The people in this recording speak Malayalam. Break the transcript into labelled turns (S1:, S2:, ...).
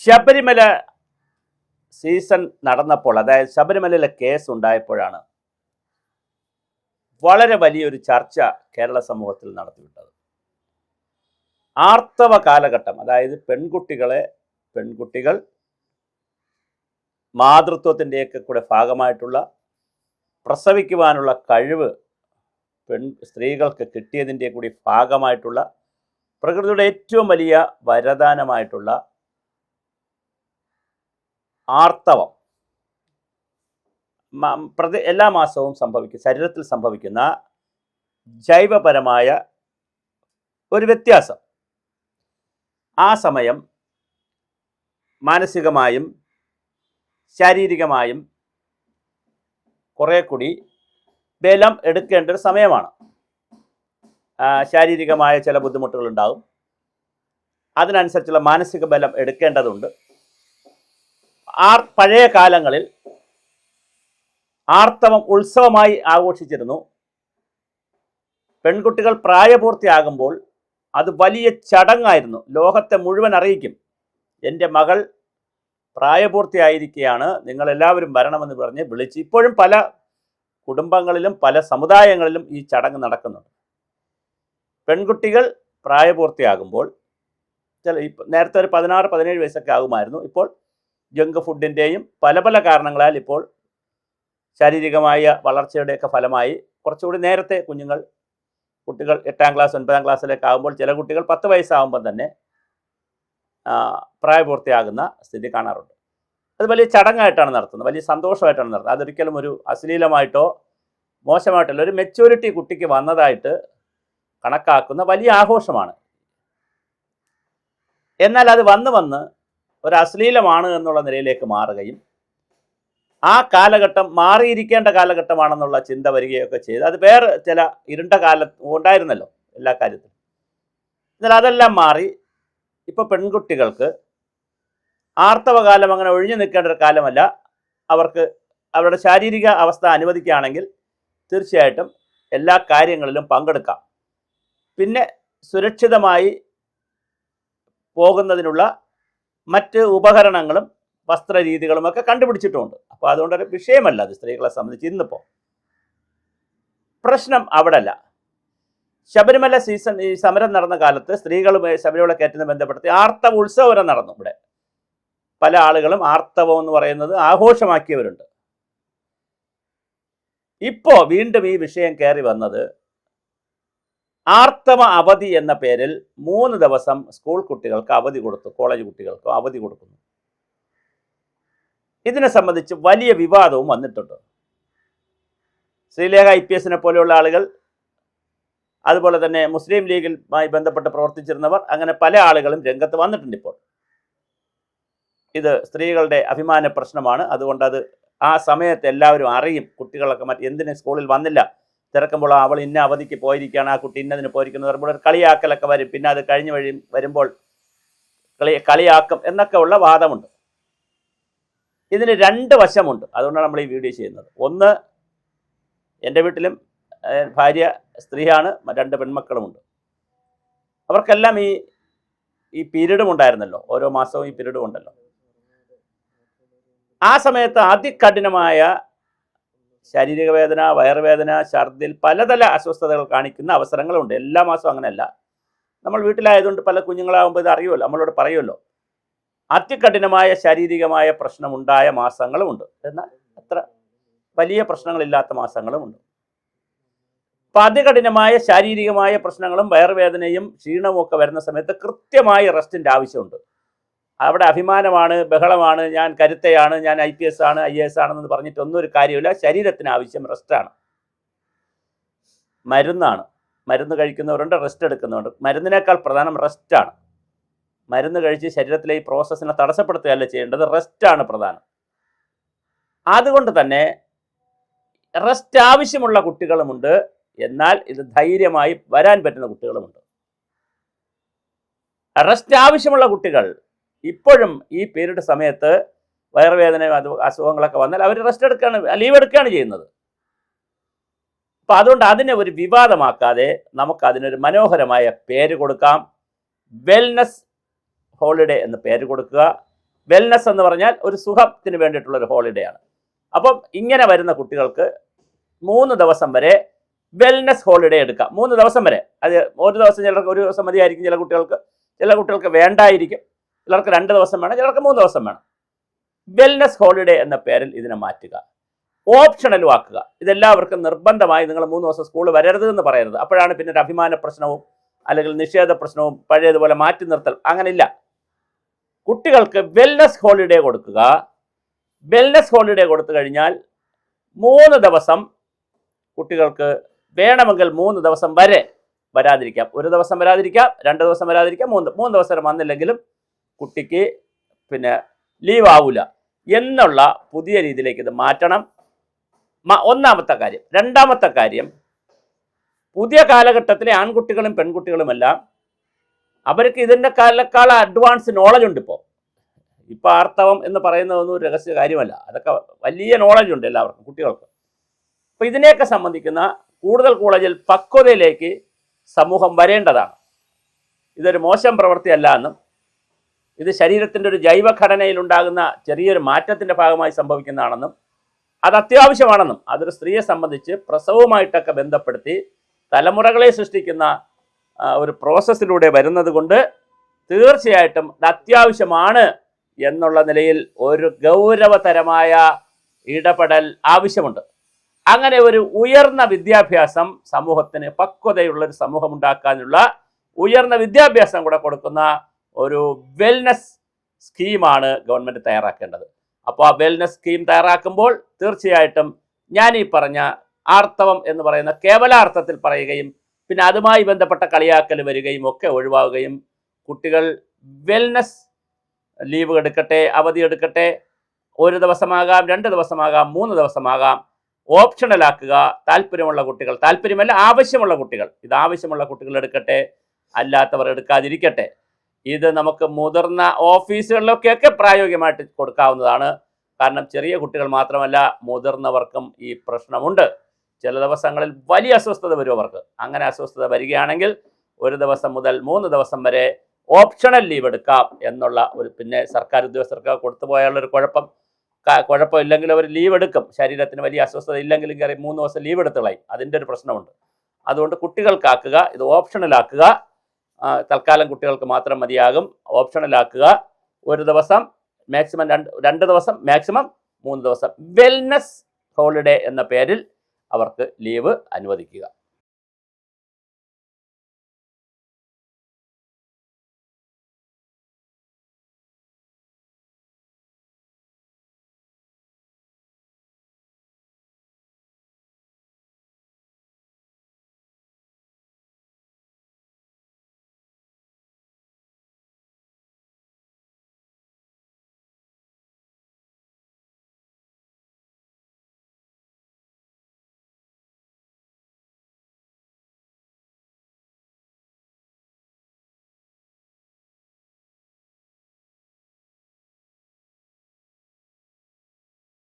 S1: ശബരിമല സീസൺ നടന്നപ്പോൾ, അതായത് ശബരിമലയിലെ കേസ് ഉണ്ടായപ്പോഴാണ് വളരെ വലിയൊരു ചർച്ച കേരള സമൂഹത്തിൽ നടത്തിവിട്ടത്. ആർത്തവ കാലഘട്ടം, അതായത് പെൺകുട്ടികൾ മാതൃത്വത്തിൻ്റെയൊക്കെ കൂടെ ഭാഗമായിട്ടുള്ള പ്രസവിക്കുവാനുള്ള കഴിവ് സ്ത്രീകൾക്ക് കിട്ടിയതിൻ്റെ കൂടി ഭാഗമായിട്ടുള്ള പ്രകൃതിയുടെ ഏറ്റവും വലിയ വരദാനമായിട്ടുള്ള ആർത്തവം എല്ലാ മാസവും ശരീരത്തിൽ സംഭവിക്കുന്ന ജൈവപരമായ ഒരു വ്യത്യാസം. ആ സമയം മാനസികമായും ശാരീരികമായും കുറേ കൂടി ബലം എടുക്കേണ്ട ഒരു സമയമാണ്. ശാരീരികമായ ചില ബുദ്ധിമുട്ടുകളുണ്ടാകും, അതിനനുസരിച്ചുള്ള മാനസിക ബലം എടുക്കേണ്ടതുണ്ട്. പഴയ കാലങ്ങളിൽ ആർത്തവം ഉത്സവമായി ആഘോഷിച്ചിരുന്നു. പെൺകുട്ടികൾ പ്രായപൂർത്തിയാകുമ്പോൾ അത് വലിയ ചടങ്ങായിരുന്നു. ലോകത്തെ മുഴുവൻ അറിയിക്കും, എൻ്റെ മകൾ പ്രായപൂർത്തിയായിരിക്കുകയാണ്, നിങ്ങളെല്ലാവരും വരണമെന്ന് പറഞ്ഞ് വിളിച്ച്. ഇപ്പോഴും പല കുടുംബങ്ങളിലും പല സമുദായങ്ങളിലും ഈ ചടങ്ങ് നടക്കുന്നുണ്ട്. പെൺകുട്ടികൾ പ്രായപൂർത്തിയാകുമ്പോൾ നേരത്തെ ഒരു 16-17 വയസ്സൊക്കെ ആകുമായിരുന്നു. ഇപ്പോൾ ജങ്ക് ഫുഡിൻ്റെയും പല കാരണങ്ങളാൽ ഇപ്പോൾ ശാരീരികമായ വളർച്ചയുടെയൊക്കെ ഫലമായി കുറച്ചുകൂടി നേരത്തെ കുട്ടികൾ 8ാം ക്ലാസ് 9ാം ക്ലാസ്സിലേക്ക് ആകുമ്പോൾ, ചില കുട്ടികൾ 10 വയസ്സാകുമ്പോൾ തന്നെ പ്രായപൂർത്തിയാകുന്ന സ്ഥിതി കാണാറുണ്ട്. അത് വലിയ ചടങ്ങായിട്ടാണ് നടത്തുന്നത്, വലിയ സന്തോഷമായിട്ടാണ് നടത്തുന്നത്. അതൊരിക്കലും ഒരു അശ്ലീലമായിട്ടോ മോശമായിട്ടല്ല, ഒരു മെച്യൂരിറ്റി കുട്ടിക്ക് വന്നതായിട്ട് കണക്കാക്കുന്ന വലിയ ആഘോഷമാണ്. എന്നാൽ അത് വന്ന് ഒരു അശ്ലീലമാണ് എന്നുള്ള നിലയിലേക്ക് മാറുകയും ആ കാലഘട്ടം മാറിയിരിക്കേണ്ട കാലഘട്ടമാണെന്നുള്ള ചിന്ത വരികയൊക്കെ ചെയ്ത്, അത് വേറെ ചില ഇരുണ്ട കാലം ഉണ്ടായിരുന്നല്ലോ എല്ലാ കാര്യത്തിലും. എന്നാൽ അതെല്ലാം മാറി ഇപ്പോൾ പെൺകുട്ടികൾക്ക് ആർത്തവകാലം അങ്ങനെ ഒഴിഞ്ഞു നിൽക്കേണ്ട ഒരു കാലമല്ല. അവർക്ക് അവരുടെ ശാരീരിക അവസ്ഥ അനുവദിക്കുകയാണെങ്കിൽ തീർച്ചയായിട്ടും എല്ലാ കാര്യങ്ങളിലും പങ്കെടുക്കാം. പിന്നെ സുരക്ഷിതമായി പോകുന്നതിനുള്ള മറ്റ് ഉപകരണങ്ങളും വസ്ത്രരീതികളുമൊക്കെ കണ്ടുപിടിച്ചിട്ടുമുണ്ട്. അപ്പോൾ അതുകൊണ്ടൊരു വിഷയമല്ല അത് സ്ത്രീകളെ സംബന്ധിച്ച്. ഇന്നിപ്പോൾ പ്രശ്നം അവിടെ അല്ല. ശബരിമല സീസൺ ഈ സമരം നടന്ന കാലത്ത് സ്ത്രീകളുമായി ശബരിമല കയറ്റുന്നതുമായി ബന്ധപ്പെടുത്തി ആർത്തവ ഉത്സവം നടന്നു. ഇവിടെ പല ആളുകളും ആർത്തവം എന്ന് പറയുന്നത് ആഘോഷമാക്കിയവരുണ്ട്. ഇപ്പോൾ വീണ്ടും ഈ വിഷയം കയറി വന്നത് ആർത്തവ അവധി എന്ന പേരിൽ 3 ദിവസം സ്കൂൾ കുട്ടികൾക്ക് അവധി കൊടുത്തു, കോളേജ് കുട്ടികൾക്ക് അവധി കൊടുക്കുന്നു. ഇതിനെ സംബന്ധിച്ച് വലിയ വിവാദവും വന്നിട്ടുണ്ട്. ശ്രീലേഖ IPS പോലെയുള്ള ആളുകൾ, അതുപോലെ തന്നെ മുസ്ലിം ലീഗുമായി ബന്ധപ്പെട്ട് പ്രവർത്തിച്ചിരുന്നവർ, അങ്ങനെ പല ആളുകളും രംഗത്ത് വന്നിട്ടുണ്ട്. ഇപ്പോൾ ഇത് സ്ത്രീകളുടെ അഭിമാന പ്രശ്നമാണ്. അതുകൊണ്ട് അത് ആ സമയത്ത് എല്ലാവരും അറിയും. കുട്ടികളൊക്കെ എന്തിന് സ്കൂളിൽ വന്നില്ല, തിരക്കുമ്പോൾ അവൾ ഇന്ന അവധിക്ക് പോയിരിക്കുകയാണ്, ആ കുട്ടി ഇന്നതിന് പോയിരിക്കുന്നത് പറയുമ്പോൾ ഒരു കളിയാക്കലൊക്കെ വരും. പിന്നെ അത് കഴിഞ്ഞ് വരുമ്പോൾ കളിയാക്കും എന്നൊക്കെ ഉള്ള വാദമുണ്ട്. ഇതിന് 2 വശമുണ്ട്. അതുകൊണ്ടാണ് നമ്മൾ ഈ വീഡിയോ ചെയ്യുന്നത്. ഒന്ന്, എൻ്റെ വീട്ടിലും ഭാര്യ സ്ത്രീയാണ്, 2 പെൺമക്കളുമുണ്ട്. അവർക്കെല്ലാം ഈ പീരീഡും ഉണ്ടായിരുന്നല്ലോ, ഓരോ മാസവും ഈ പീരീഡും ഉണ്ടല്ലോ. ആ സമയത്ത് അതികഠിനമായ ശാരീരിക വേദന, വയറുവേദന, ഛർദിൽ, പലതര അസ്വസ്ഥതകൾ കാണിക്കുന്ന അവസരങ്ങളുണ്ട്. എല്ലാ മാസവും അങ്ങനെയല്ല. നമ്മൾ വീട്ടിലായതുകൊണ്ട് പല കുഞ്ഞുങ്ങളാകുമ്പോൾ ഇത് അറിയുമല്ലോ, നമ്മളോട് പറയുമല്ലോ. അതികഠിനമായ ശാരീരികമായ പ്രശ്നമുണ്ടായ മാസങ്ങളുമുണ്ട്, എന്നാൽ അത്ര വലിയ പ്രശ്നങ്ങളില്ലാത്ത മാസങ്ങളുമുണ്ട്. അപ്പം അതികഠിനമായ ശാരീരികമായ പ്രശ്നങ്ങളും വയറുവേദനയും ക്ഷീണവും ഒക്കെ വരുന്ന സമയത്ത് കൃത്യമായി റെസ്റ്റിൻ്റെ ആവശ്യമുണ്ട്. അവിടെ അഭിമാനമാണ്, ബഹളമാണ്, ഞാൻ കരുത്തയാണ്, ഞാൻ IPS ആണ്, IAS ആണെന്ന് പറഞ്ഞിട്ടൊന്നും ഒരു കാര്യമില്ല. ശരീരത്തിന് ആവശ്യം റെസ്റ്റാണ്. മരുന്ന് കഴിക്കുന്നവരുണ്ട്, റെസ്റ്റ് എടുക്കുന്നവരുണ്ട്. മരുന്നിനേക്കാൾ പ്രധാനം റെസ്റ്റാണ്. മരുന്ന് കഴിച്ച് ശരീരത്തിലെ ഈ പ്രോസസ്സിനെ തടസ്സപ്പെടുത്തുകയല്ല ചെയ്യേണ്ടത്, റെസ്റ്റാണ് പ്രധാനം. അതുകൊണ്ട് തന്നെ റെസ്റ്റ് ആവശ്യമുള്ള കുട്ടികളുമുണ്ട്, എന്നാൽ ഇത് ധൈര്യമായി വരാൻ പറ്റുന്ന കുട്ടികളുമുണ്ട്. റെസ്റ്റ് ആവശ്യമുള്ള കുട്ടികൾ ഇപ്പോഴും ഈ പീരീഡ് സമയത്ത് വയറുവേദനയും അസുഖങ്ങളൊക്കെ വന്നാൽ അവർ ലീവ് എടുക്കുകയാണ് ചെയ്യുന്നത്. അപ്പം അതുകൊണ്ട് അതിനെ ഒരു വിവാദമാക്കാതെ നമുക്ക് അതിനൊരു മനോഹരമായ പേര് കൊടുക്കാം. വെൽനസ് ഹോളിഡേ എന്ന് പേര് കൊടുക്കുക. വെൽനസ് എന്ന് പറഞ്ഞാൽ ഒരു സുഖത്തിന് വേണ്ടിയിട്ടുള്ള ഒരു ഹോളിഡേ ആണ്. അപ്പം ഇങ്ങനെ വരുന്ന കുട്ടികൾക്ക് 3 ദിവസം വരെ വെൽനസ് ഹോളിഡേ എടുക്കാം. 3 ദിവസം വരെ. അത് ഒരു ദിവസം ചിലർക്ക് ഒരു ദിവസം മതിയായിരിക്കും, ചില കുട്ടികൾക്ക് വേണ്ടായിരിക്കും, ചിലർക്ക് 2 ദിവസം വേണം, ചിലർക്ക് 3 ദിവസം വേണം. വെൽനസ് ഹോളിഡേ എന്ന പേരിൽ ഇതിനെ മാറ്റുക, ഓപ്ഷണലും ആക്കുക. ഇതെല്ലാവർക്കും നിർബന്ധമായി നിങ്ങൾ 3 ദിവസം സ്കൂളിൽ വരരുത് എന്ന് പറയരുത്. അപ്പോഴാണ് പിന്നെ ഒരു അഭിമാന പ്രശ്നവും അല്ലെങ്കിൽ നിഷേധ പ്രശ്നവും പഴയതുപോലെ മാറ്റി നിർത്തൽ അങ്ങനെയില്ല. കുട്ടികൾക്ക് വെൽനസ് ഹോളിഡേ കൊടുക്കുക. വെൽനസ് ഹോളിഡേ കൊടുത്തു കഴിഞ്ഞാൽ 3 ദിവസം കുട്ടികൾക്ക് വേണമെങ്കിൽ 3 ദിവസം വരെ വരാതിരിക്കാം. ഒരു ദിവസം വരാതിരിക്കാം, 2 ദിവസം വരാതിരിക്കാം, 3 ദിവസം വന്നില്ലെങ്കിലും കുട്ടിക്ക് പിന്നെ ലീവ് ആവില്ല എന്നുള്ള പുതിയ രീതിയിലേക്ക് ഇത് മാറ്റണം. ഒന്നാമത്തെ കാര്യം. രണ്ടാമത്തെ കാര്യം, പുതിയ കാലഘട്ടത്തിലെ ആൺകുട്ടികളും പെൺകുട്ടികളുമെല്ലാം അവർക്ക് ഇതിൻ്റെ കാലക്കാൾ അഡ്വാൻസ് നോളജ് ഉണ്ട്. ഇപ്പോൾ ആർത്തവം എന്ന് പറയുന്നതൊന്നും ഒരു രഹസ്യ കാര്യമല്ല. അതൊക്കെ വലിയ നോളജ് ഉണ്ട് എല്ലാവർക്കും, കുട്ടികൾക്ക്. അപ്പോൾ ഇതിനെയൊക്കെ സംബന്ധിക്കുന്ന കൂടുതൽ പക്വതയിലേക്ക് സമൂഹം വരേണ്ടതാണ്. ഇതൊരു മോശം പ്രവൃത്തിയല്ല എന്നും ഇത് ശരീരത്തിൻ്റെ ഒരു ജൈവഘടനയിലുണ്ടാകുന്ന ചെറിയൊരു മാറ്റത്തിൻ്റെ ഭാഗമായി സംഭവിക്കുന്നതാണെന്നും അത് അത്യാവശ്യമാണെന്നും അതൊരു സ്ത്രീയെ സംബന്ധിച്ച് പ്രസവവുമായിട്ടൊക്കെ ബന്ധപ്പെടുത്തി തലമുറകളെ സൃഷ്ടിക്കുന്ന ഒരു പ്രോസസ്സിലൂടെ വരുന്നത് കൊണ്ട് തീർച്ചയായിട്ടും ഇത് അത്യാവശ്യമാണ് എന്നുള്ള നിലയിൽ ഒരു ഗൗരവതരമായ ഇടപെടൽ ആവശ്യമുണ്ട്. അങ്ങനെ ഒരു ഉയർന്ന വിദ്യാഭ്യാസം സമൂഹത്തിന്, പക്വതയുള്ളൊരു സമൂഹം ഉണ്ടാക്കാനുള്ള ഉയർന്ന വിദ്യാഭ്യാസം കൂടെ കൊടുക്കുന്ന ഒരു വെൽനസ് സ്കീമാണ് ഗവൺമെൻറ് തയ്യാറാക്കേണ്ടത്. അപ്പോൾ ആ വെൽനസ് സ്കീം തയ്യാറാക്കുമ്പോൾ തീർച്ചയായിട്ടും ഞാൻ ഈ പറഞ്ഞ ആർത്തവം എന്ന് പറയുന്ന കേവലാർത്ഥത്തിൽ പറയുകയും പിന്നെ അതുമായി ബന്ധപ്പെട്ട കളിയാക്കൽ വരികയും ഒക്കെ ഒഴിവാകുകയും കുട്ടികൾ വെൽനസ് ലീവ് എടുക്കട്ടെ, അവധി എടുക്കട്ടെ, 1 ദിവസമാകാം, 2 ദിവസമാകാം, 3 ദിവസമാകാം, ഓപ്ഷണലാക്കുക. താല്പര്യമുള്ള കുട്ടികൾ, താല്പര്യമല്ല ആവശ്യമുള്ള കുട്ടികൾ, ഇത് ആവശ്യമുള്ള കുട്ടികൾ എടുക്കട്ടെ, അല്ലാത്തവർ എടുക്കാതിരിക്കട്ടെ. ഇത് നമുക്ക് മുതിർന്ന ഓഫീസുകളിലൊക്കെ പ്രായോഗികമായിട്ട് കൊടുക്കാവുന്നതാണ്. കാരണം ചെറിയ കുട്ടികൾ മാത്രമല്ല, മുതിർന്നവർക്കും ഈ പ്രശ്നമുണ്ട്. ചില ദിവസങ്ങളിൽ വലിയ അസ്വസ്ഥത വരും അവർക്ക്. അങ്ങനെ അസ്വസ്ഥത വരികയാണെങ്കിൽ 1 ദിവസം മുതൽ 3 ദിവസം വരെ ഓപ്ഷണൽ ലീവ് എടുക്കാം എന്നുള്ള ഒരു, പിന്നെ സർക്കാർ ഉദ്യോഗസ്ഥർക്ക് കൊടുത്തു പോയാലുള്ളൊരു കുഴപ്പമില്ലെങ്കിൽ അവർ ലീവ് എടുക്കും. ശരീരത്തിന് വലിയ അസ്വസ്ഥത ഇല്ലെങ്കിലും കയറി 3 ദിവസം ലീവ് എടുത്തുകളായി, അതിൻ്റെ ഒരു പ്രശ്നമുണ്ട്. അതുകൊണ്ട് കുട്ടികൾക്കാക്കുക, ഇത് ഓപ്ഷണലാക്കുക. തൽക്കാലം കുട്ടികൾക്ക് മാത്രം മതിയാകും. ഓപ്ഷണലാക്കുക. 1 ദിവസം മാക്സിമം 2 ദിവസം മാക്സിമം 3 ദിവസം വെൽനസ് ഹോളിഡേ എന്ന പേരിൽ അവർക്ക് ലീവ് അനുവദിക്കുക.